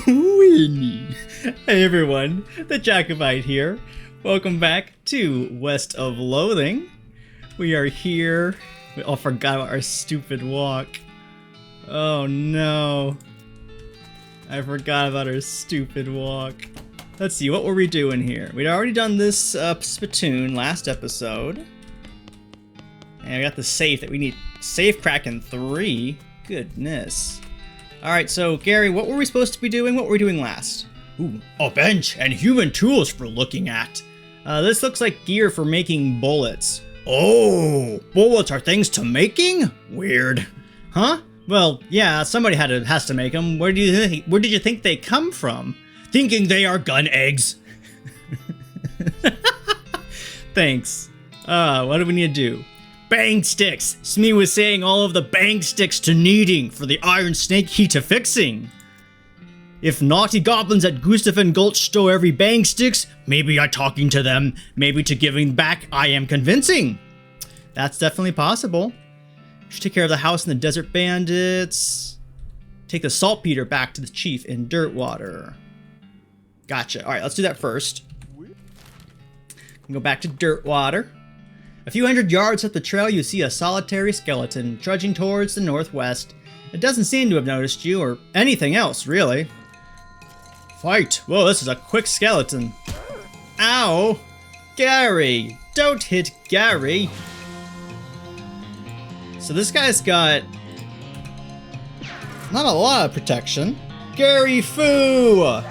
Winnie. Hey everyone, the Jacobite here. Welcome back to West of Loathing. We are here. We all forgot about our stupid walk. Oh no. I forgot about our stupid walk. Let's see, what were we doing here? We'd already done this spittoon last episode. And we got the safe that we need. Safe Kraken 3? Goodness. Alright, so Gary, what were we supposed to be doing? What were we doing last? Ooh, a bench and human tools for looking at. This looks like gear for making bullets. Oh, bullets are things to making? Weird. Huh? Well, yeah, somebody has to make them. Where did you think they come from? Thinking they are gun eggs. Thanks. What do we need to do? Bang sticks! Smee was saying all of the bang sticks to kneading for the iron snake key to fixing. If naughty goblins at Gustav Gulch stole every bang sticks, maybe I talking to them, maybe to giving back I am convincing. That's definitely possible. Should take care of the house and the desert bandits. Take the saltpeter back to the chief in Dirtwater. Gotcha. Alright, let's do that first. Go back to Dirtwater. A few hundred yards up the trail, you see a solitary skeleton trudging towards the northwest. It doesn't seem to have noticed you, or anything else, really. Fight! Whoa, this is a quick skeleton. Ow! Gary! Don't hit Gary! So this guy's got not a lot of protection. Gary Foo!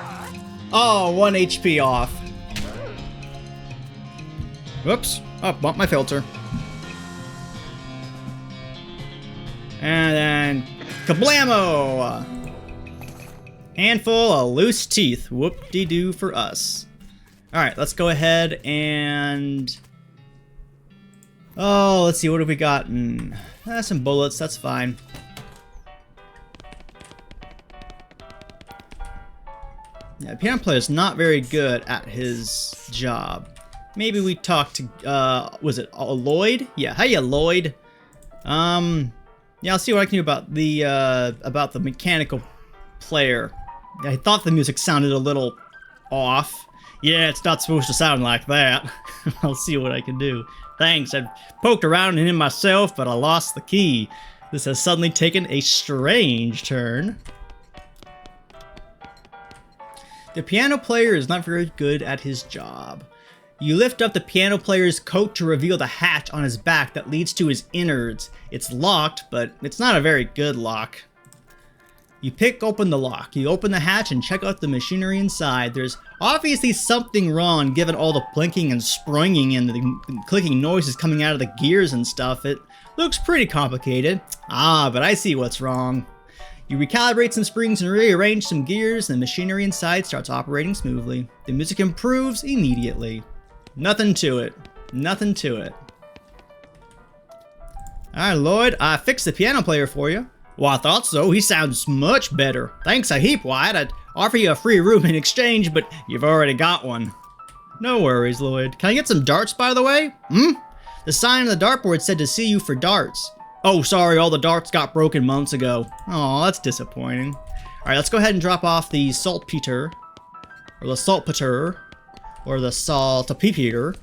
Oh, 1 HP off. Whoops. Oh, bump my filter. And then kablamo! Handful of loose teeth. Whoop-de-doo for us. Alright, let's go ahead and... Oh, let's see, what have we gotten? Some bullets, that's fine. Yeah, the piano player is not very good at his job. Maybe we talked to, was it Lloyd? Yeah, hiya, Lloyd. Yeah, I'll see what I can do about the mechanical player. I thought the music sounded a little off. Yeah, it's not supposed to sound like that. I'll see what I can do. Thanks, I've poked around in it myself, but I lost the key. This has suddenly taken a strange turn. The piano player is not very good at his job. You lift up the piano player's coat to reveal the hatch on his back that leads to his innards. It's locked, but it's not a very good lock. You pick open the lock. You open the hatch and check out the machinery inside. There's obviously something wrong given all the blinking and springing and the clicking noises coming out of the gears and stuff. It looks pretty complicated. Ah, but I see what's wrong. You recalibrate some springs and rearrange some gears, and the machinery inside starts operating smoothly. The music improves immediately. Nothing to it. Nothing to it. Alright, Lloyd, I fixed the piano player for you. Well, I thought so. He sounds much better. Thanks a heap, Wyatt. I'd offer you a free room in exchange, but you've already got one. No worries, Lloyd. Can I get some darts, by the way? The sign on the dartboard said to see you for darts. Oh, sorry, all the darts got broken months ago. Oh, that's disappointing. Alright, let's go ahead and drop off the saltpeter. Or the saltpeter. Or the saltpeter.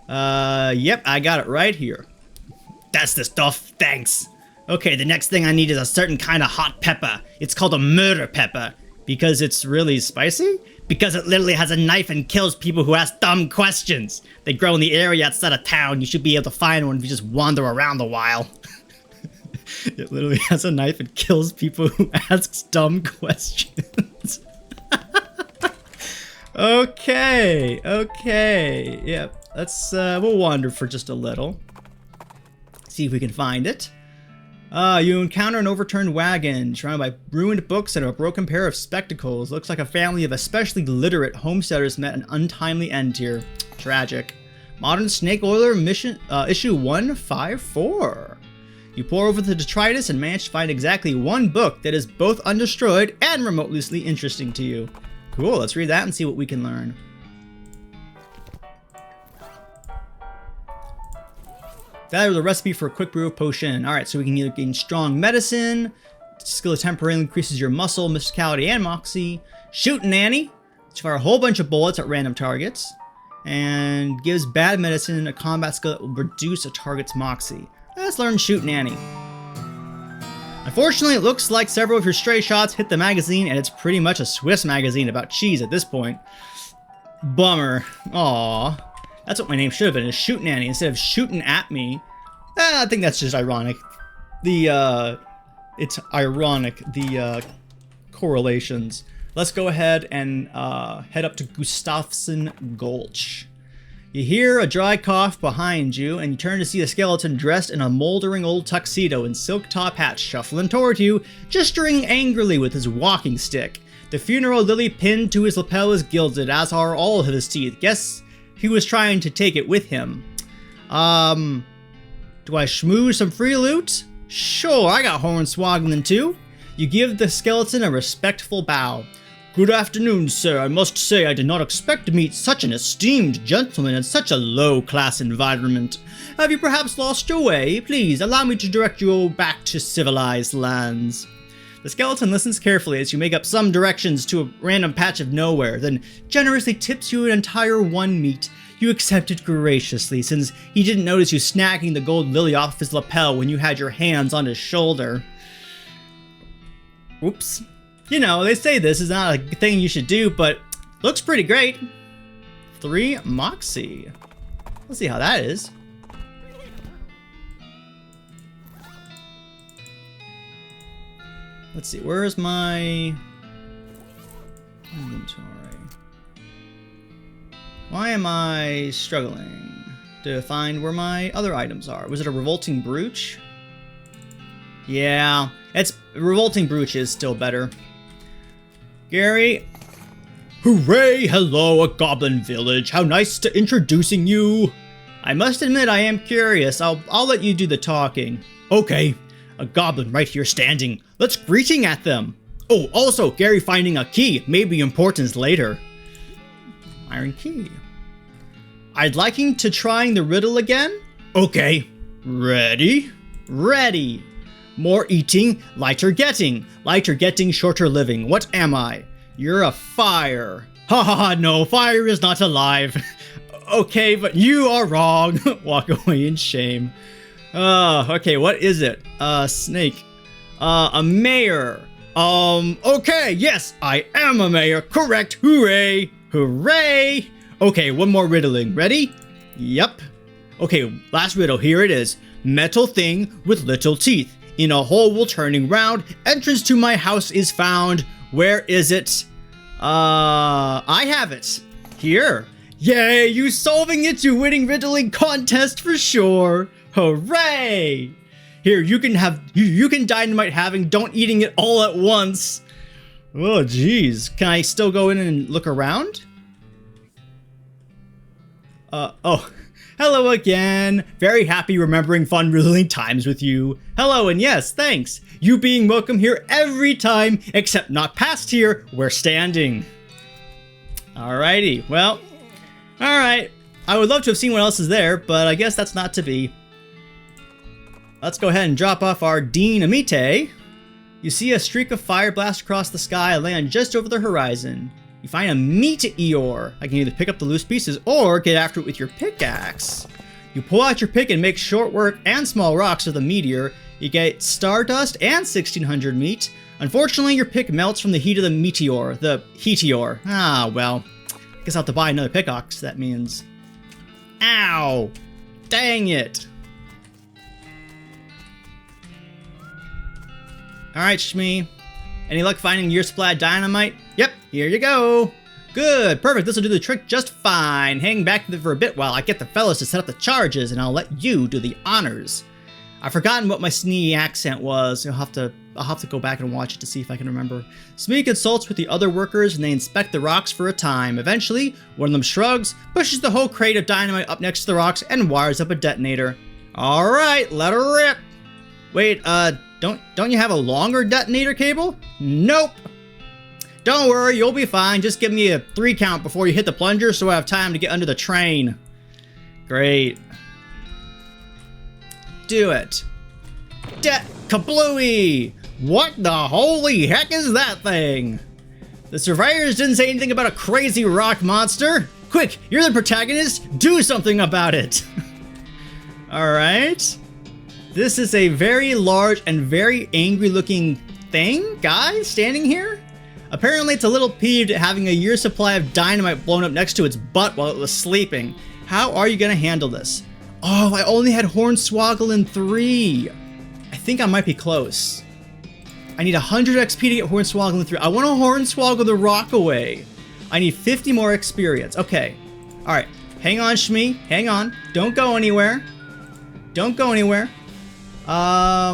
Yep, I got it right here. That's the stuff, thanks. Okay, the next thing I need is a certain kind of hot pepper. It's called a murder pepper. Because it's really spicy? Because it literally has a knife and kills people who ask dumb questions. They grow in the area outside of town. You should be able to find one if you just wander around a while. It literally has a knife and kills people who ask dumb questions. Okay, yep. Let's, we'll wander for just a little. See if we can find it. You encounter an overturned wagon, surrounded by ruined books and a broken pair of spectacles. Looks like a family of especially literate homesteaders met an untimely end here. Tragic. Modern Snake Oiler mission, issue 154. You pore over the detritus and manage to find exactly one book that is both undestroyed and remotely interesting to you. Cool, let's read that and see what we can learn. That is a recipe for a quick brew of potion. Alright, so we can either gain strong medicine, skill temporarily increases your muscle, mysticality, and moxie. Shooting Nanny, which fire a whole bunch of bullets at random targets. And gives bad medicine a combat skill that will reduce a target's moxie. Let's learn Shooting Nanny. Unfortunately, it looks like several of your stray shots hit the magazine, and it's pretty much a Swiss magazine about cheese at this point. Bummer. Aww. That's what my name should have been, is Shooting Nanny instead of Shooting at Me. I think that's just ironic. It's ironic, the correlations. Let's go ahead and head up to Gustafsson Gulch. You hear a dry cough behind you, and you turn to see a skeleton dressed in a moldering old tuxedo and silk top hat shuffling toward you, gesturing angrily with his walking stick. The funeral lily pinned to his lapel is gilded, as are all of his teeth. Guess he was trying to take it with him. Do I schmooze some free loot? Sure, I got hornswoggling too. You give the skeleton a respectful bow. Good afternoon, sir. I must say I did not expect to meet such an esteemed gentleman in such a low-class environment. Have you perhaps lost your way? Please, allow me to direct you back to civilized lands. The skeleton listens carefully as you make up some directions to a random patch of nowhere, then generously tips you an entire 1 meat. You accept it graciously, since he didn't notice you snacking the gold lily off his lapel when you had your hands on his shoulder. Oops. You know, they say this is not a thing you should do, but looks pretty great. 3 Moxie. Let's see how that is. Let's see, where's my inventory? Why am I struggling to find where my other items are? Was it a revolting brooch? Yeah, revolting brooch is still better. Gary. Hooray! Hello, a goblin village. How nice to introducing you. I must admit I am curious. I'll let you do the talking. Okay, a goblin right here standing. Let's greeting at them. Oh, also, Gary finding a key may be important later. Iron key. I'd liking to trying the riddle again. Okay, ready? Ready. More eating, lighter getting. Lighter getting, shorter living. What am I? You're a fire. Ha ha ha, no, fire is not alive. Okay, but you are wrong. Walk away in shame. Okay, what is it? Snake. A mayor. Okay, yes, I am a mayor. Correct. Hooray. Hooray. Okay, one more riddling. Ready? Yep. Okay, last riddle. Here it is. Metal thing with little teeth. In a hole turning round, entrance to my house is found. Where is it? I have it. Here. Yay, you solving it, you winning riddling contest for sure. Hooray! Here, you can dynamite having, don't eating it all at once. Oh, geez. Can I still go in and look around? Oh. Hello again. Very happy remembering fun riddling times with you. Hello, and yes, thanks. You being welcome here every time, except not past here, we're standing. Alrighty, well, alright. I would love to have seen what else is there, but I guess that's not to be. Let's go ahead and drop off our Dynamite. You see a streak of fire blast across the sky and land just over the horizon. You find a meteor. I can either pick up the loose pieces or get after it with your pickaxe. You pull out your pick and make short work and small rocks of the meteor. You get stardust and 1600 meat. Unfortunately, your pick melts from the heat of the meteor. The heateor. Ah, well. I guess I'll have to buy another pickaxe, that means. Ow! Dang it! Alright, Shmee. Any luck finding your supply of dynamite? Yep, here you go. Good, perfect, this will do the trick just fine. Hang back for a bit while I get the fellas to set up the charges, and I'll let you do the honors. I've forgotten what my Snee accent was. I'll have to go back and watch it to see if I can remember. Smee consults with the other workers, and they inspect the rocks for a time. Eventually, one of them shrugs, pushes the whole crate of dynamite up next to the rocks, and wires up a detonator. All right, let her rip. Wait, don't you have a longer detonator cable? Nope. Don't worry, you'll be fine. Just give me a 3 count before you hit the plunger so I have time to get under the train. Great. Do it. Kablooey! What the holy heck is that thing? The surveyors didn't say anything about a crazy rock monster. Quick, you're the protagonist. Do something about it. All right. This is a very large and very angry looking thing, guy, standing here. Apparently it's a little peeved at having a year's supply of dynamite blown up next to its butt while it was sleeping. How are you gonna handle this? Oh, I only had Hornswoggle in 3. I think I might be close. I need 100 XP to get Hornswoggle in 3. I want to Hornswoggle the rock away. I need 50 more experience. Okay. All right. Hang on, Shmee. Hang on. Don't go anywhere. Don't go anywhere. I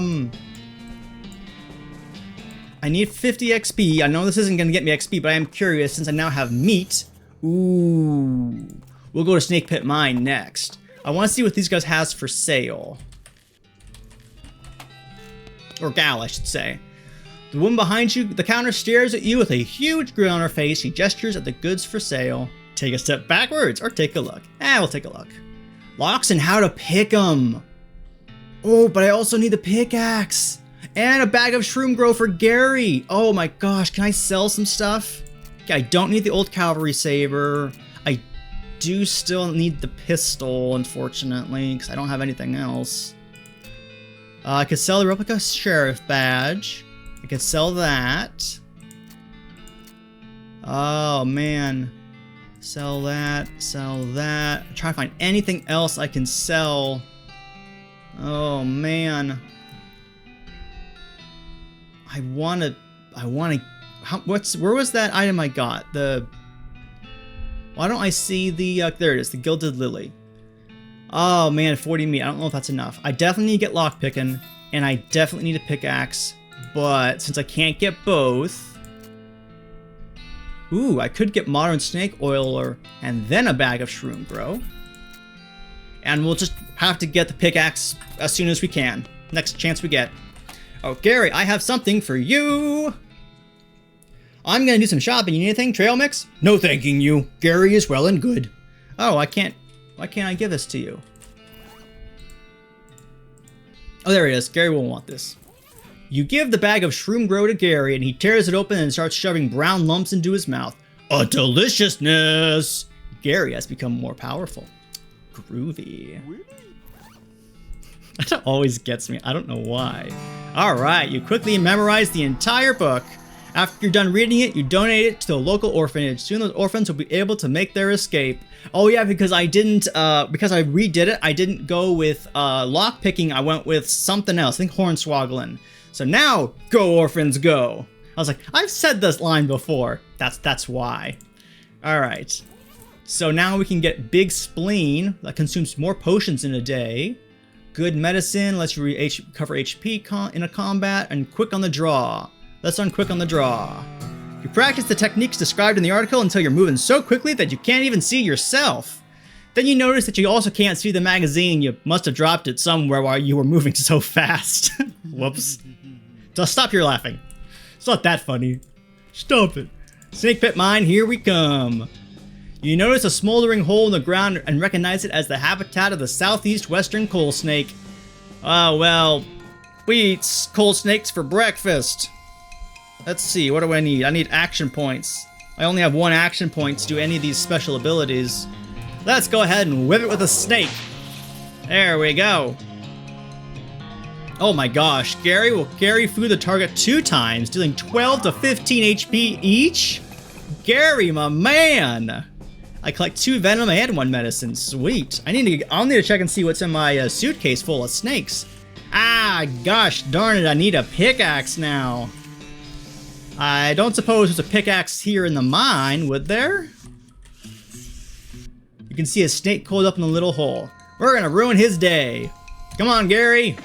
need 50 XP. I know this isn't going to get me XP, but I am curious since I now have meat. Ooh. We'll go to Snake Pit Mine next. I want to see what these guys has for sale. Or gal, I should say. The woman behind you, the counter, stares at you with a huge grin on her face. She gestures at the goods for sale. Take a step backwards or take a look. We'll take a look. Locks and how to pick them. Oh, but I also need the pickaxe. And a bag of shroom grow for Gary. Oh my gosh, can I sell some stuff? Okay, I don't need the old cavalry saber. I do still need the pistol, unfortunately, because I don't have anything else. I could sell the replica sheriff badge. I could sell that. Oh man. Sell that, sell that. I'm trying to find anything else I can sell. Oh man. Where was that item I got? Why don't I see the, there it is, the Gilded Lily. Oh man, 40 meat, I don't know if that's enough. I definitely need to get lockpicking, and I definitely need a pickaxe, but since I can't get both, ooh, I could get modern snake oiler and then a bag of shroom grow. And we'll just have to get the pickaxe as soon as we can. Next chance we get. Oh, Gary, I have something for you. I'm gonna do some shopping. You need anything? Trail mix? No thanking you. Gary is well and good. Oh, why can't I give this to you? Oh, there it is. Gary will want this. You give the bag of shroom grow to Gary, and he tears it open and starts shoving brown lumps into his mouth. A deliciousness! Gary has become more powerful. Groovy. That always gets me. I don't know why. Alright, you quickly memorize the entire book. After you're done reading it, you donate it to the local orphanage. Soon those orphans will be able to make their escape. Oh yeah, because I didn't, because I redid it, I didn't go with lockpicking, I went with something else. I think hornswoggling. So now, go orphans, go. I was like, I've said this line before. That's why. Alright. So now we can get Big Spleen, that consumes more potions in a day. Good Medicine, lets you recover HP in a combat, and Quick on the Draw. Let's run Quick on the Draw. You practice the techniques described in the article until you're moving so quickly that you can't even see yourself. Then you notice that you also can't see the magazine. You must have dropped it somewhere while you were moving so fast. Whoops. Just stop your laughing. It's not that funny. Stop it. Snake Pit Mine, here we come. You notice a smoldering hole in the ground and recognize it as the habitat of the southeast western coal snake. Oh, well, we eat coal snakes for breakfast. Let's see, what do I need? I need action points. I only have 1 action point to do any of these special abilities. Let's go ahead and whip it with a snake. There we go. Oh my gosh, Gary will carry through the target 2 times, dealing 12 to 15 HP each? Gary, my man! I collect 2 venom and 1 medicine. Sweet. I'll need to check and see what's in my suitcase full of snakes. Ah, gosh darn it, I need a pickaxe now. I don't suppose there's a pickaxe here in the mine, would there? You can see a snake coiled up in the little hole. We're gonna ruin his day. Come on, Gary.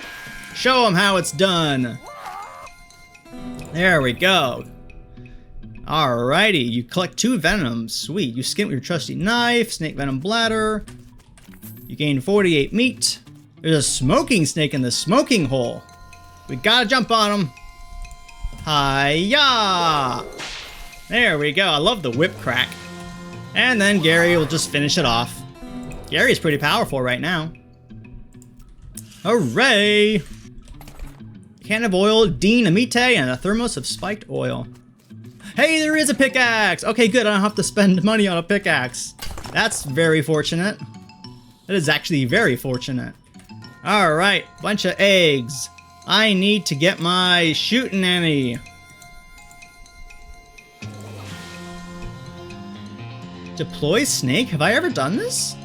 Show him how it's done. There we go. Alrighty, you collect 2 venoms. Sweet. You skin with your trusty knife, snake venom bladder. You gain 48 meat. There's a smoking snake in the smoking hole. We gotta jump on him. Hi-ya! There we go. I love the whip crack. And then Gary will just finish it off. Gary's pretty powerful right now. Hooray! Can of oil, dinamite, and a thermos of spiked oil. Hey, there is a pickaxe! Okay, good, I don't have to spend money on a pickaxe. That's very fortunate. That is actually very fortunate. Alright, bunch of eggs. I need to get my shooting Annie. Deploy snake? Have I ever done this?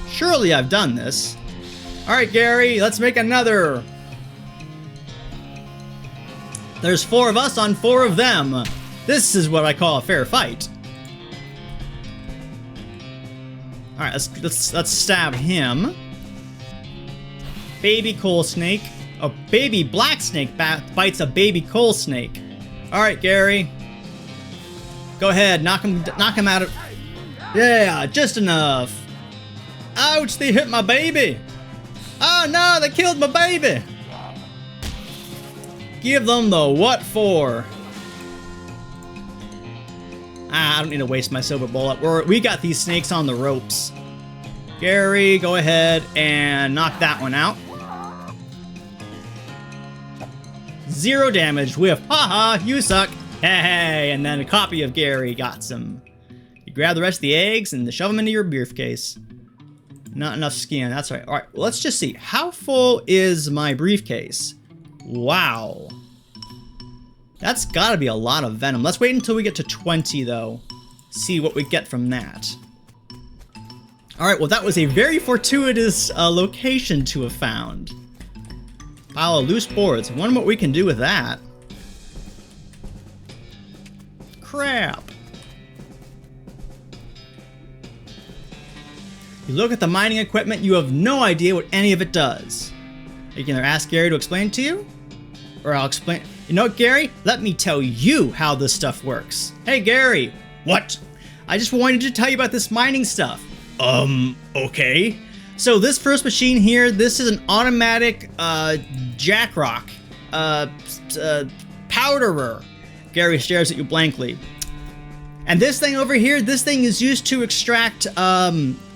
Surely I've done this. Alright, Gary, let's make another. There's 4 of us on 4 of them. This is what I call a fair fight. Alright, let's stab him. Baby coal snake. A baby black snake bites a baby coal snake. Alright, Gary. Go ahead, knock him out of... Yeah, just enough. Ouch, they hit my baby. Oh no, they killed my baby. Give them the what for? I don't need to waste my silver bullet. We got these snakes on the ropes. Gary, go ahead and knock that one out. 0 damage with haha, you suck. Hey, and then a copy of Gary got some. You grab the rest of the eggs and shove them into your briefcase. Not enough skin, that's right. All right, let's just see. How full is my briefcase? Wow. That's gotta be a lot of venom. Let's wait until we get to 20 though. See what we get from that. All right, well that was a very fortuitous location to have found. Pile of loose boards. I wonder what we can do with that. Crap. You look at the mining equipment, you have no idea what any of it does. You can either ask Gary to explain it to you, or I'll explain. You know what, Gary? Let me tell you how this stuff works. Hey, Gary. What? I just wanted to tell you about this mining stuff. Okay. So this first machine here, this is an automatic jackrock powderer. Gary stares at you blankly. And this thing over here, this thing is used to extract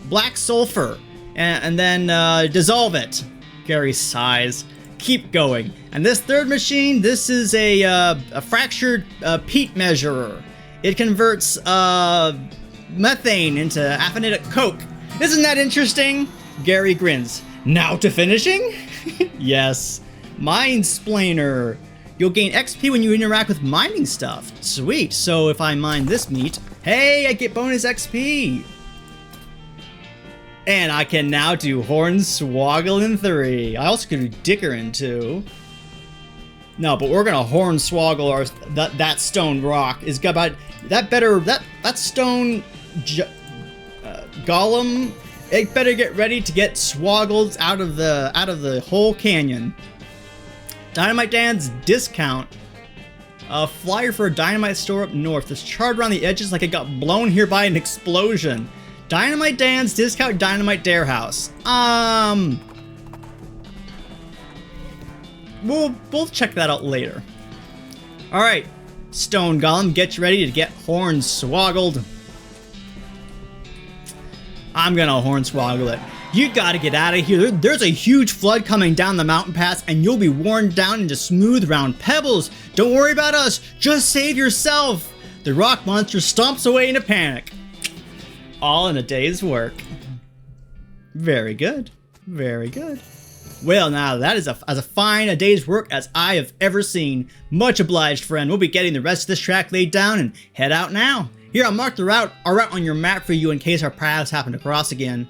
black sulfur and then dissolve it. Gary sighs. Keep going. And this third machine, this is a fractured peat measurer. It converts methane into aphanitic coke. Isn't that interesting? Gary grins. Now to finishing? Yes. Mine-splainer. You'll gain XP when you interact with mining stuff. Sweet. So if I mine this meat, hey, I get bonus XP. And I can now do Hornswoggle in 3. I also can do Dicker in 2. No, but we're gonna Hornswoggle that stone rock. Is about that stone golem. It better get ready to get swoggled out of the whole canyon. Dynamite Dan's discount. A flyer for a dynamite store up north. It's charred around the edges like it got blown here by an explosion. Dynamite Dan's discount dynamite dare house. We'll check that out later. All right, Stone Golem, get you ready to get Hornswoggled. I'm gonna Hornswoggle it. You gotta get out of here. There's a huge flood coming down the mountain pass and you'll be worn down into smooth round pebbles. Don't worry about us, just save yourself. The rock monster stomps away in a panic. All in a day's work. Very good. Very good. Well, now that is as fine a day's work as I have ever seen. Much obliged, friend. We'll be getting the rest of this track laid down and head out now. Here, I'll mark our route on your map for you in case our paths happen to cross again.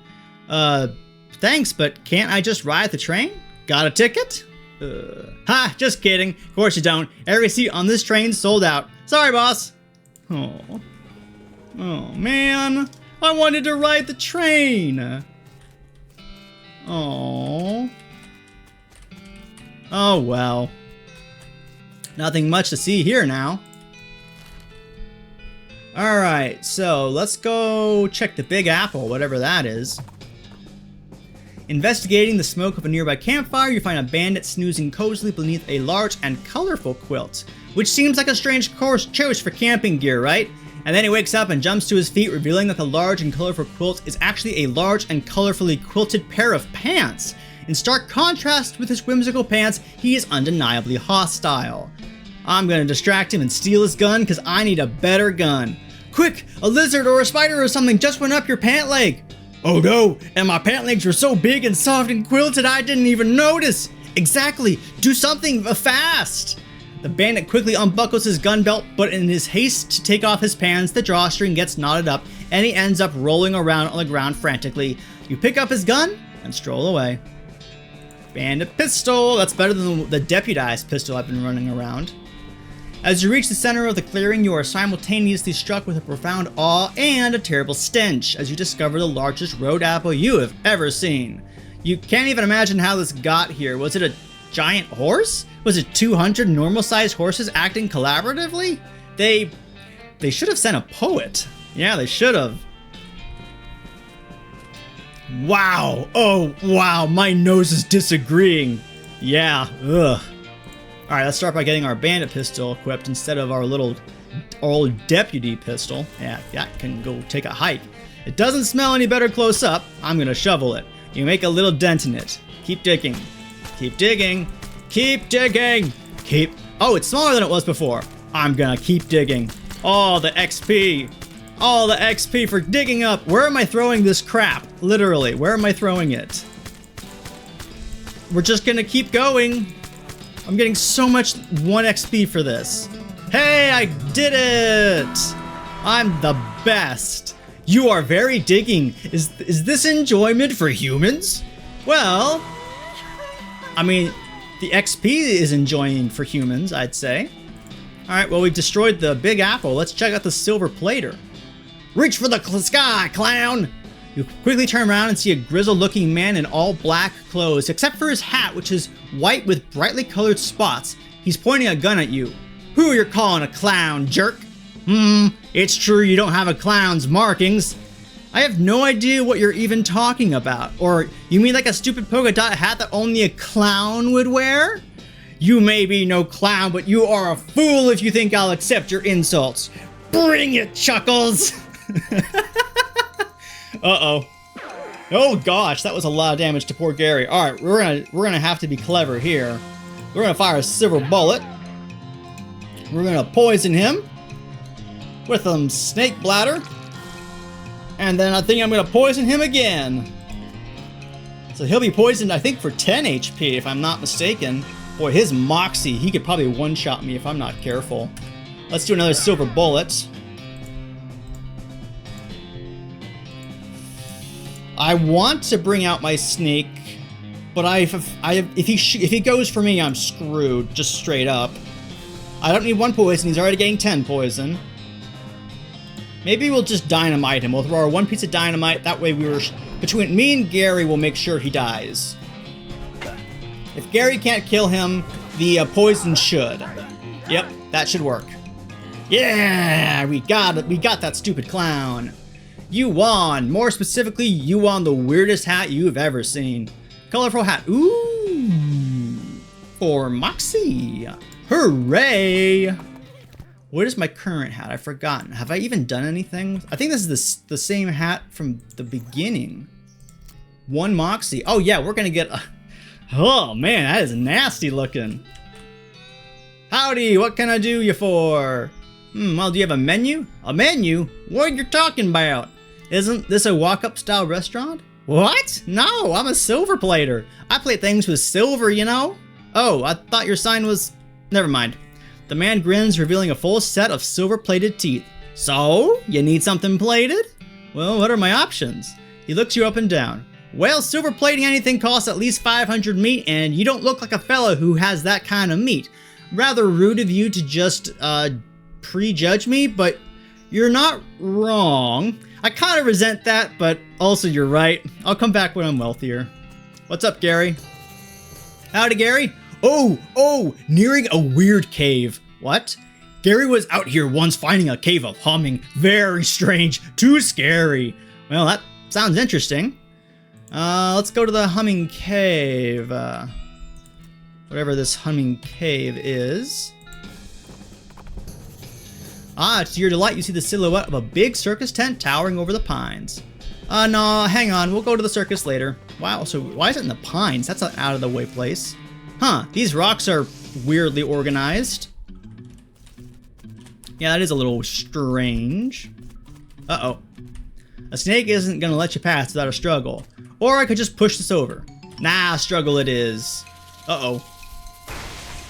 Thanks, but can't I just ride the train? Got a ticket? Ha, just kidding. Of course you don't. Every seat on this train sold out. Sorry, boss. Oh man. I wanted to ride the train. Oh well. Nothing much to see here now. Alright, so let's go check the Big Apple, whatever that is. Investigating the smoke of a nearby campfire, you find a bandit snoozing cozily beneath a large and colorful quilt, which seems like a strange choice for camping gear, right? And then he wakes up and jumps to his feet, revealing that the large and colorful quilt is actually a large and colorfully quilted pair of pants. In stark contrast with his whimsical pants, he is undeniably hostile. I'm gonna distract him and steal his gun because I need a better gun. Quick, a lizard or a spider or something just went up your pant leg. Oh no, and my pant legs were so big and soft and quilted I didn't even notice. Exactly, do something fast. The bandit quickly unbuckles his gun belt, but in his haste to take off his pants, the drawstring gets knotted up and he ends up rolling around on the ground frantically. You pick up his gun and stroll away. Bandit pistol, that's better than the deputized pistol I've been running around. As you reach the center of the clearing, you are simultaneously struck with a profound awe and a terrible stench as you discover the largest road apple you have ever seen. You can't even imagine how this got here. Was it a giant horse? Was it 200 normal-sized horses acting collaboratively? They should have sent a poet. Yeah, they should have. Wow. Oh, wow. My nose is disagreeing. Yeah. Ugh. Alright, let's start by getting our bandit pistol equipped instead of our little old deputy pistol. Yeah, that can go take a hike. It doesn't smell any better close up. I'm gonna shovel it. You make a little dent in it. Keep digging. Keep digging. Keep digging. Keep... Oh, it's smaller than it was before. I'm gonna keep digging. All the XP. All the XP for digging up. Where am I throwing this crap? Literally, where am I throwing it? We're just gonna keep going. I'm getting so much 1 XP for this. Hey, I did it! I'm the best. You are very digging. Is this enjoyment for humans? Well, I mean, the XP is enjoying for humans, I'd say. Alright, well, we've destroyed the big apple. Let's check out the silver plater. Reach for the sky, clown! You quickly turn around and see a grizzled-looking man in all black clothes, except for his hat, which is white with brightly colored spots. He's pointing a gun at you. Who you're calling a clown, jerk? It's true you don't have a clown's markings. I have no idea what you're even talking about. Or you mean like a stupid polka dot hat that only a clown would wear? You may be no clown, but you are a fool if you think I'll accept your insults. Bring it, Chuckles! Uh-oh. Oh gosh, that was a lot of damage to poor Gary. Alright, we're gonna have to be clever here. We're gonna fire a silver bullet. We're gonna poison him with some snake bladder. And then I think I'm gonna poison him again. So he'll be poisoned, I think, for 10 HP, if I'm not mistaken. Boy, his moxie, he could probably one-shot me if I'm not careful. Let's do another silver bullet. I want to bring out my snake, but if he goes for me, I'm screwed, just straight up. I don't need 1 poison, he's already getting 10 poison. Maybe we'll just dynamite him. We'll throw our 1 piece of dynamite, that way between me and Gary, we'll make sure he dies. If Gary can't kill him, the poison should. Yep, that should work. Yeah, we got it. We got that stupid clown. You won. More specifically, you won the weirdest hat you've ever seen. Colorful hat. Ooh. For Moxie. Hooray. What is my current hat? I've forgotten. Have I even done anything? I think this is the same hat from the beginning. 1 Moxie. Oh yeah, we're gonna get... Oh man, that is nasty looking. Howdy, what can I do you for? Well, do you have a menu? A menu? What are you talking about? Isn't this a walk-up style restaurant? What? No, I'm a silver plater. I plate things with silver, you know? Oh, I thought your sign was... Never mind. The man grins, revealing a full set of silver-plated teeth. So, you need something plated? Well, what are my options? He looks you up and down. Well, silver plating anything costs at least 500 meat, and you don't look like a fella who has that kind of meat. Rather rude of you to just, prejudge me, but you're not wrong. I kind of resent that, but also you're right. I'll come back when I'm wealthier. What's up, Gary? Howdy, Gary. Oh, nearing a weird cave. What? Gary was out here once finding a cave of humming. Very strange. Too scary. Well, that sounds interesting. Let's go to the humming cave. Whatever this humming cave is. Ah, to your delight, you see the silhouette of a big circus tent towering over the pines. No, hang on, we'll go to the circus later. Wow, so why is it in the pines? That's an out of the way place. Huh, these rocks are weirdly organized. Yeah, that is a little strange. Uh-oh. A snake isn't gonna let you pass without a struggle. Or I could just push this over. Nah, struggle it is. Uh-oh.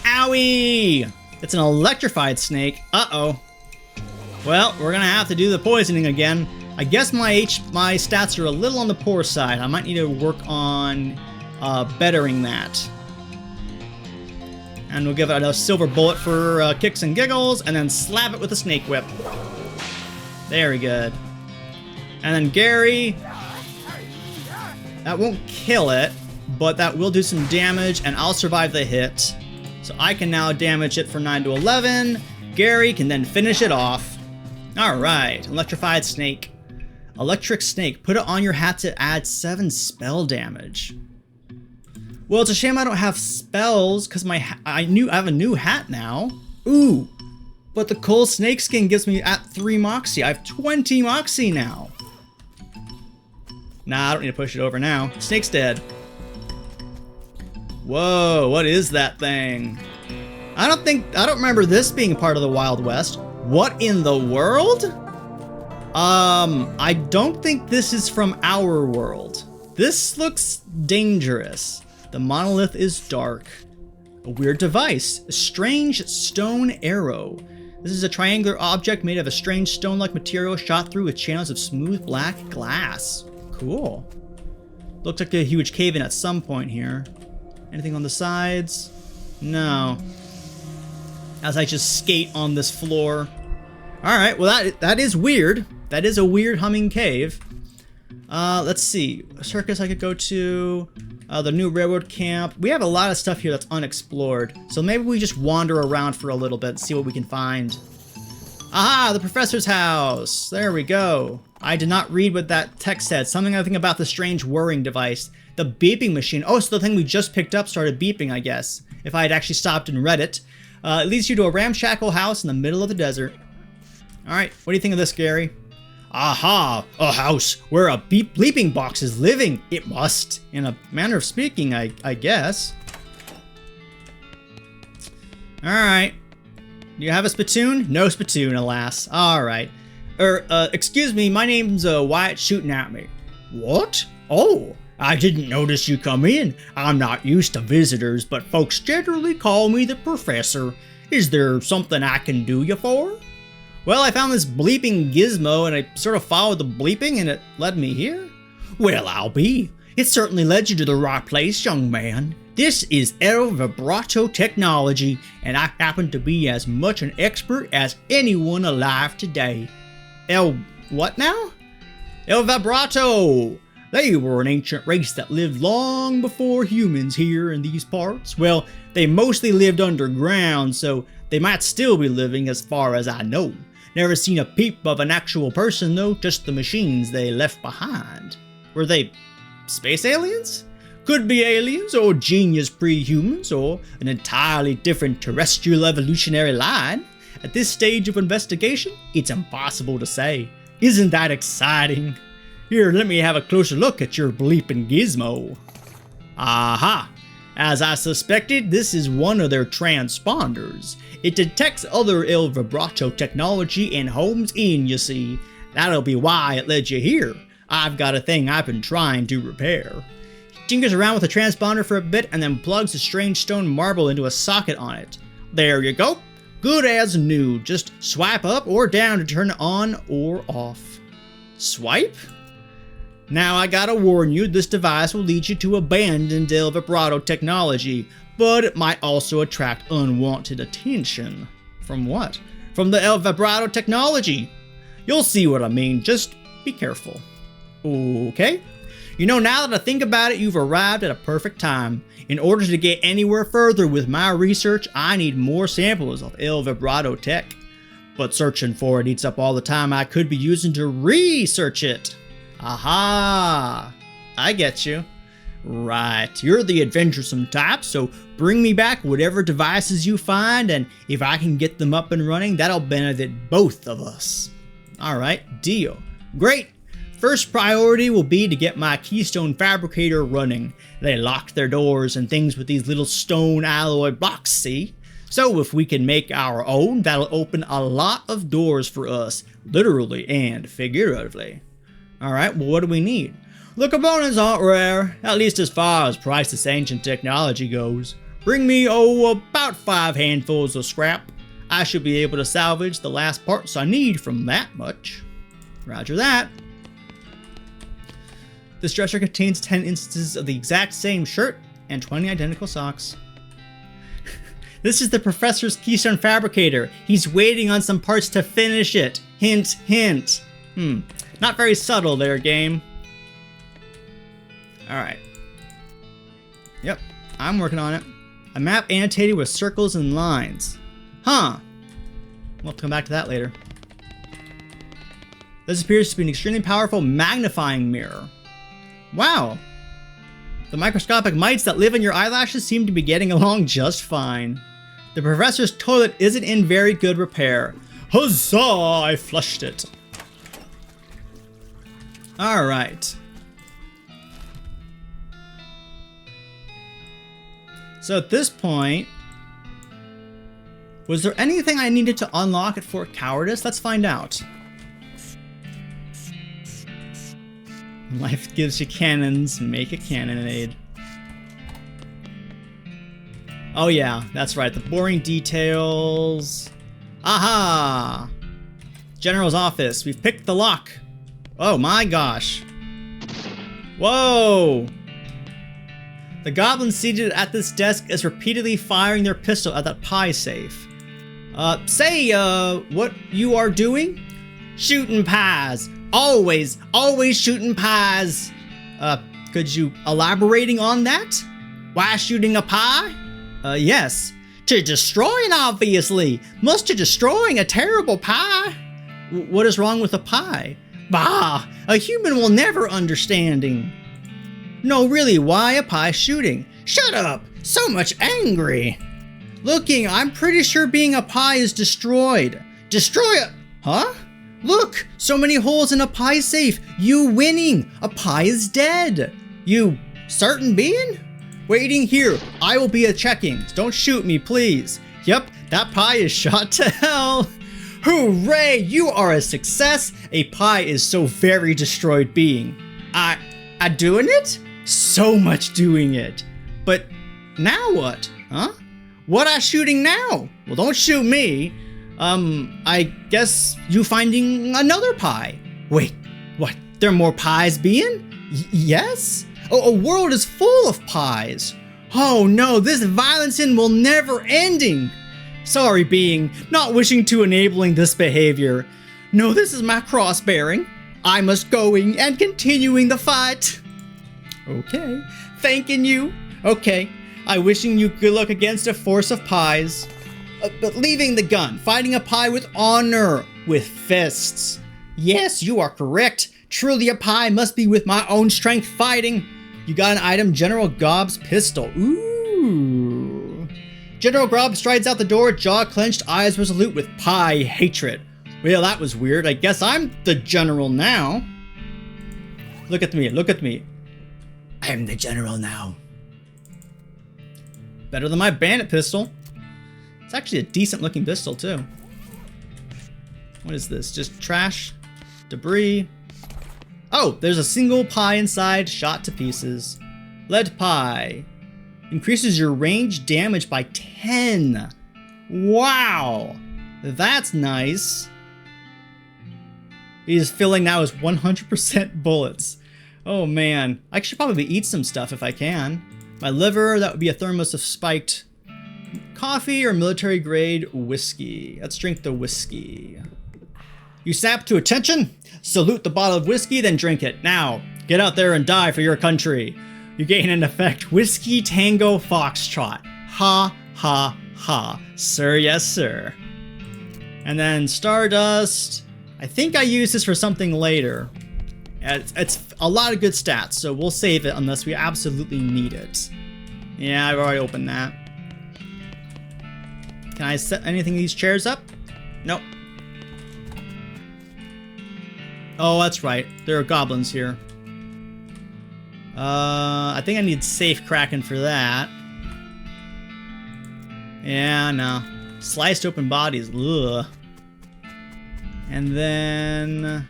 Owie! It's an electrified snake. Uh-oh. Well, we're gonna have to do the poisoning again. I guess my stats are a little on the poor side. I might need to work on bettering that. And we'll give it a silver bullet for kicks and giggles, and then slap it with a snake whip. Very good. And then Gary, that won't kill it, but that will do some damage, and I'll survive the hit. So I can now damage it for 9 to 11. Gary can then finish it off. Alright, electrified snake. Electric snake, put it on your hat to add 7 spell damage. Well, it's a shame I don't have spells, because I have a new hat now. Ooh, but the cool snake skin gives me at 3 Moxie. I have 20 Moxie now. Nah, I don't need to push it over now. Snake's dead. Whoa, what is that thing? I don't remember this being part of the Wild West. What in the world? I don't think this is from our world. This looks dangerous. The monolith is dark. A weird device, a strange stone arrow. This is a triangular object made of a strange stone-like material shot through with channels of smooth black glass. Cool. Looks like a huge cave-in at some point here. Anything on the sides? No. As I just skate on this floor. Alright, well that is weird. That is a weird humming cave. Let's see. A circus I could go to. The new railroad camp. We have a lot of stuff here that's unexplored. So maybe we just wander around for a little bit and see what we can find. Aha! The professor's house! There we go. I did not read what that text said. Something I think about the strange whirring device. The beeping machine. Oh, so the thing we just picked up started beeping, I guess. If I had actually stopped and read it. It leads you to a ramshackle house in the middle of the desert. Alright, what do you think of this, Gary? Aha! A house where a bleeping box is living. It must. In a manner of speaking, I guess. Alright. Do you have a spittoon? No spittoon, alas. Alright. Excuse me, my name's Wyatt shooting at me. What? Oh, I didn't notice you come in. I'm not used to visitors, but folks generally call me the professor. Is there something I can do you for? Well, I found this bleeping gizmo and I sort of followed the bleeping and it led me here. Well, I'll be. It certainly led you to the right place, young man. This is El Vibrato technology, and I happen to be as much an expert as anyone alive today. What now? El Vibrato! They were an ancient race that lived long before humans here in these parts. Well, they mostly lived underground, so they might still be living as far as I know. Never seen a peep of an actual person though, just the machines they left behind. Were they space aliens? Could be aliens or genius pre-humans or an entirely different terrestrial evolutionary line. At this stage of investigation, it's impossible to say. Isn't that exciting? Here, let me have a closer look at your bleeping gizmo. Aha! As I suspected, this is one of their transponders. It detects other El Vibrato technology and homes in, you see. That'll be why it led you here. I've got a thing I've been trying to repair. He tinkers around with the transponder for a bit and then plugs a strange stone marble into a socket on it. There you go. Good as new. Just swipe up or down to turn it on or off. Swipe? Now I gotta warn you, this device will lead you to abandoned El Vibrato technology, but it might also attract unwanted attention. From what? From the El Vibrato technology. You'll see what I mean, just be careful. Okay? You know, now that I think about it, you've arrived at a perfect time. In order to get anywhere further with my research, I need more samples of El Vibrato tech. But searching for it eats up all the time I could be using to research it. Aha! I get you. Right, you're the adventuresome type, so bring me back whatever devices you find, and if I can get them up and running, that'll benefit both of us. Alright, deal. Great! First priority will be to get my Keystone Fabricator running. They lock their doors and things with these little stone alloy blocks, see? So if we can make our own, that'll open a lot of doors for us, literally and figuratively. Alright, well what do we need? The components aren't rare, at least as far as priceless ancient technology goes. Bring me, about 5 handfuls of scrap. I should be able to salvage the last parts I need from that much. Roger that. This dresser contains 10 instances of the exact same shirt and 20 identical socks. This is the professor's Keystone Fabricator. He's waiting on some parts to finish it. Hint, hint. Not very subtle there, game. Alright. Yep, I'm working on it. A map annotated with circles and lines. Huh. We'll have to come back to that later. This appears to be an extremely powerful magnifying mirror. Wow. The microscopic mites that live in your eyelashes seem to be getting along just fine. The professor's toilet isn't in very good repair. Huzzah! I flushed it. Alright. So at this point, was there anything I needed to unlock at Fort Cowardice? Let's find out. Life gives you cannons, make a cannonade. Oh yeah, that's right, the boring details. Aha! General's office, we've picked the lock. Oh my gosh. Whoa! The goblin seated at this desk is repeatedly firing their pistol at that pie safe. What you are doing? Shooting pies. Always shooting pies. Could you elaborating on that? Why shooting a pie? Yes. To destroying, obviously. Must to destroying a terrible pie. What is wrong with a pie? Bah, a human will never understanding. No, really, why a pie shooting? Shut up! So much angry! Looking, I'm pretty sure being a pie is destroyed. Destroy it? Huh? Look! So many holes in a pie safe! You winning! A pie is dead! You certain being? Waiting here. I will be a checking. Don't shoot me, please. Yep, that pie is shot to hell! Hooray! You are a success! A pie is so very destroyed being. I doing it? So much doing it. But now what? Huh? What I shooting now? Well, don't shoot me. I guess you finding another pie. Wait, what? There are more pies being? Yes? A world is full of pies. Oh no, this violence will never ending. Sorry being, not wishing to enabling this behavior. No, this is my cross bearing. I must going and continuing the fight. Okay, thanking you. Okay, I wishing you good luck against a force of pies. But leaving the gun, fighting a pie with honor, with fists. Yes, you are correct. Truly a pie must be with my own strength fighting. You got an item, General Gobb's pistol. Ooh. General Gobb strides out the door, jaw clenched, eyes resolute with pie hatred. Well, that was weird. I guess I'm the general now. Look at me, look at me. I'm the general now. Better than my bandit pistol. It's actually a decent looking pistol too. What is this? Just trash? Debris? Oh, there's a single pie inside, shot to pieces. Lead pie. Increases your range damage by 10. Wow. That's nice. He's filling now his 100% bullets. Oh man. I should probably eat some stuff if I can. My liver, that would be a thermos of spiked coffee or military grade whiskey. Let's drink the whiskey. You snap to attention? Salute the bottle of whiskey, then drink it. Now, get out there and die for your country. You gain an effect, Whiskey Tango Foxtrot. Ha, ha, ha. Sir, yes, sir. And then Stardust. I think I use this for something later. a lot of good stats, so we'll save it unless we absolutely need it. Yeah, I've already opened that. Can I set anything of these chairs up? Nope. Oh, that's right. There are goblins here. I think I need safe Kraken for that. Yeah, no. Sliced open bodies. Ugh. And then...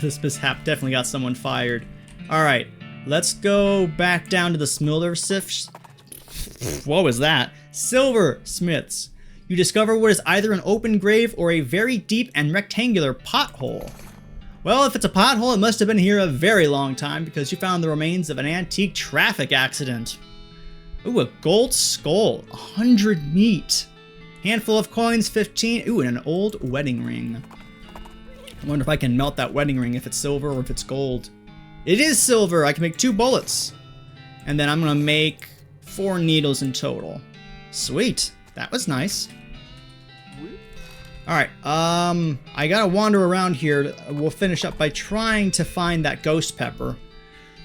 This mishap definitely got someone fired. Alright. Let's go back down to the Smildersmiths. What was that? Silversmiths. You discover what is either an open grave or a very deep and rectangular pothole. Well, if it's a pothole, it must have been here a very long time because you found the remains of an antique traffic accident. Ooh, a gold skull. 100 meat. Handful of coins, 15. Ooh, and an old wedding ring. I wonder if I can melt that wedding ring, if it's silver or if it's gold. It is silver. I can make 2 bullets. And then I'm going to make 4 needles in total. Sweet. That was nice. Alright, I gotta wander around here. We'll finish up by trying to find that ghost pepper.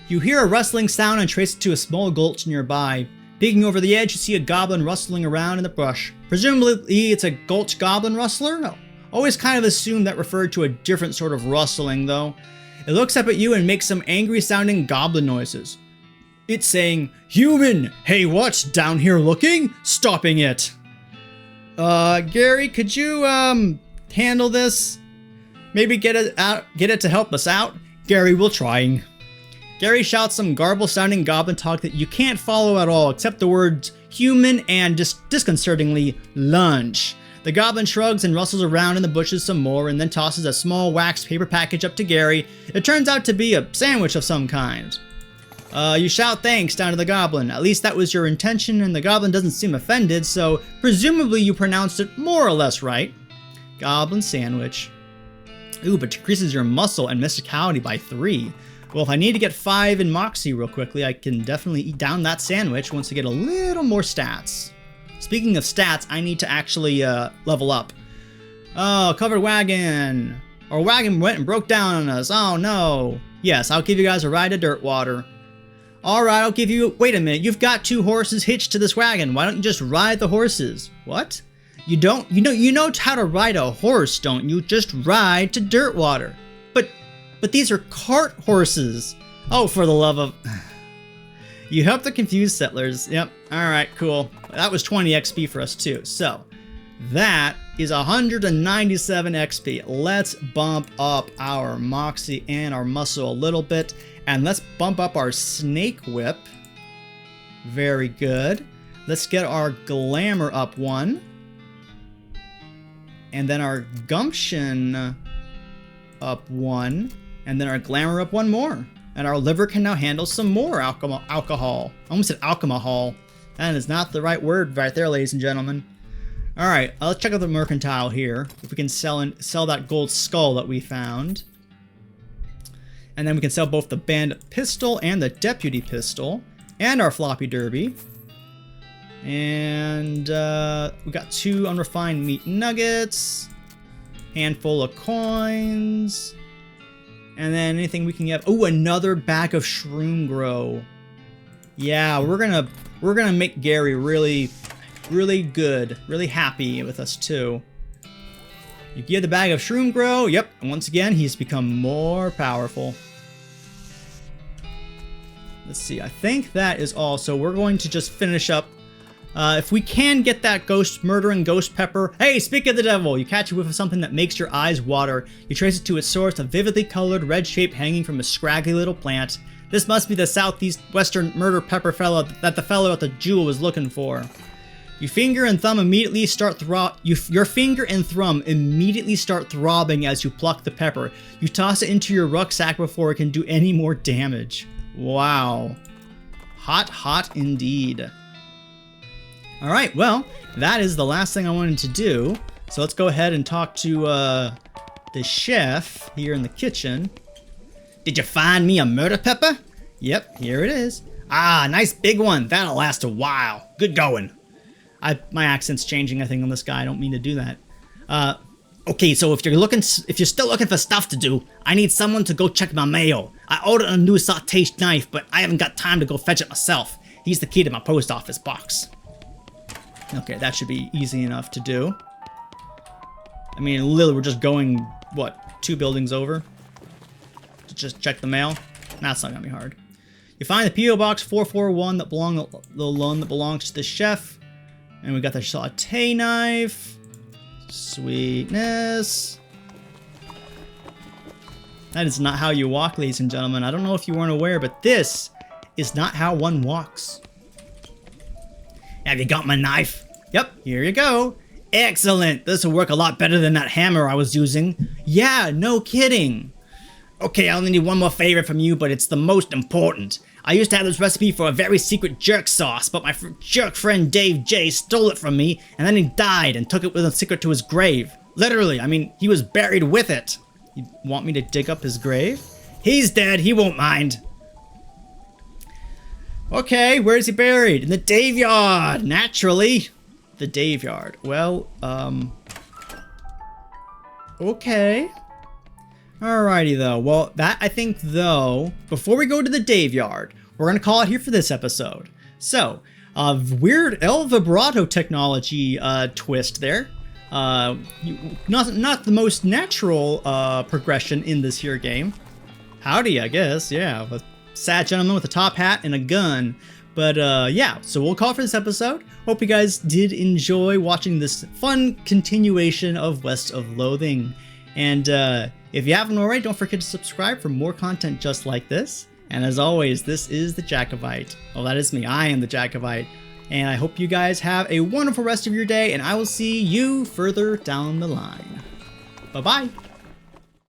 You hear a rustling sound and trace it to a small gulch nearby. Peeking over the edge, you see a goblin rustling around in the brush. Presumably, it's a gulch goblin rustler? No. Always kind of assumed that referred to a different sort of rustling, though. It looks up at you and makes some angry-sounding goblin noises. It's saying, "Human! Hey, what's down here looking? Stopping it!" Gary, could you, handle this? Maybe get it to help us out? Gary, we're trying. Gary shouts some garble-sounding goblin talk that you can't follow at all, except the words human and disconcertingly lunch. The goblin shrugs and rustles around in the bushes some more and then tosses a small wax paper package up to Gary. It turns out to be a sandwich of some kind. You shout thanks down to the goblin. At least that was your intention, and the goblin doesn't seem offended, so presumably you pronounced it more or less right. Goblin sandwich. Ooh, but decreases your muscle and mysticality by 3. Well, if I need to get 5 in Moxie real quickly, I can definitely eat down that sandwich once I get a little more stats. Speaking of stats, I need to actually level up. Oh, covered wagon. Our wagon went and broke down on us. Oh no. Yes, I'll give you guys a ride to Dirtwater. Alright, I'll give you... Wait a minute, you've got 2 horses hitched to this wagon. Why don't you just ride the horses? What? You don't? You know how to ride a horse, don't you? Just ride to Dirtwater. But these are cart horses. Oh, for the love of... You help the confused settlers. Yep, alright, cool. That was 20 XP for us too. So, that is 197 XP. Let's bump up our Moxie and our muscle a little bit. And let's bump up our snake whip. Very good. Let's get our glamour up 1. And then our gumption up 1. And then our glamour up 1 more. And our liver can now handle some more alcohol. I almost said alcohol. That is not the right word right there, ladies and gentlemen. Alright, let's check out the mercantile here. If we can sell that gold skull that we found. And then we can sell both the bandit pistol and the deputy pistol. And our floppy derby. And we got 2 unrefined meat nuggets. Handful of coins. And then anything we can get. Oh, another bag of shroom grow. Yeah, we're gonna make Gary really good, really happy with us too. You get the bag of shroom grow. Yep, and once again he's become more powerful. Let's see, I think that is all. So we're going to just finish up. If we can get that murdering ghost pepper. Hey, speak of the devil, you catch it with something that makes your eyes water. You trace it to its source, a vividly colored red shape hanging from a scraggly little plant. This must be the southeast western murder pepper fellow that the fellow at the jewel was looking for. Your finger and thumb immediately start throbbing as you pluck the pepper. You toss it into your rucksack before it can do any more damage. Wow. Hot indeed. Alright, well, that is the last thing I wanted to do. So let's go ahead and talk to the chef here in the kitchen. Did you find me a murder pepper? Yep, here it is. Ah, nice big one. That'll last a while. Good going. My accent's changing, I think, on this guy. I don't mean to do that. Okay, so if you're still looking for stuff to do, I need someone to go check my mail. I ordered a new saute knife, but I haven't got time to go fetch it myself. He's the key to my post office box. Okay, that should be easy enough to do. I mean, literally, we're just going, what, 2 buildings over? To just check the mail? That's not gonna be hard. You find the P.O. Box 441 that belongs to the chef. And we got the saute knife. Sweetness. That is not how you walk, ladies and gentlemen. I don't know if you weren't aware, but this is not how one walks. Have you got my knife? Yep, here you go. Excellent. This will work a lot better than that hammer I was using. Yeah, no kidding. Okay, I only need one more favor from you, but it's the most important. I used to have this recipe for a very secret jerk sauce, but my jerk friend Dave J stole it from me, and then he died and took it with a secret to his grave. Literally, I mean, he was buried with it. You want me to dig up his grave? He's dead, he won't mind. Okay, where is he buried? In the Dave Yard, naturally. The Dave Yard. Well, okay. Alrighty though. Well, that I think though, before we go to the Dave Yard, we're gonna call it here for this episode. So, weird El Vibrato technology twist there. Not the most natural progression in this here game. Howdy, I guess. Yeah, a sad gentleman with a top hat and a gun. But yeah, so we'll call it for this episode. Hope you guys did enjoy watching this fun continuation of West of Loathing. And if you haven't already, don't forget to subscribe for more content just like this. And as always, this is the Jacobite. Well, that is me. I am the Jacobite. And I hope you guys have a wonderful rest of your day, and I will see you further down the line. Bye-bye.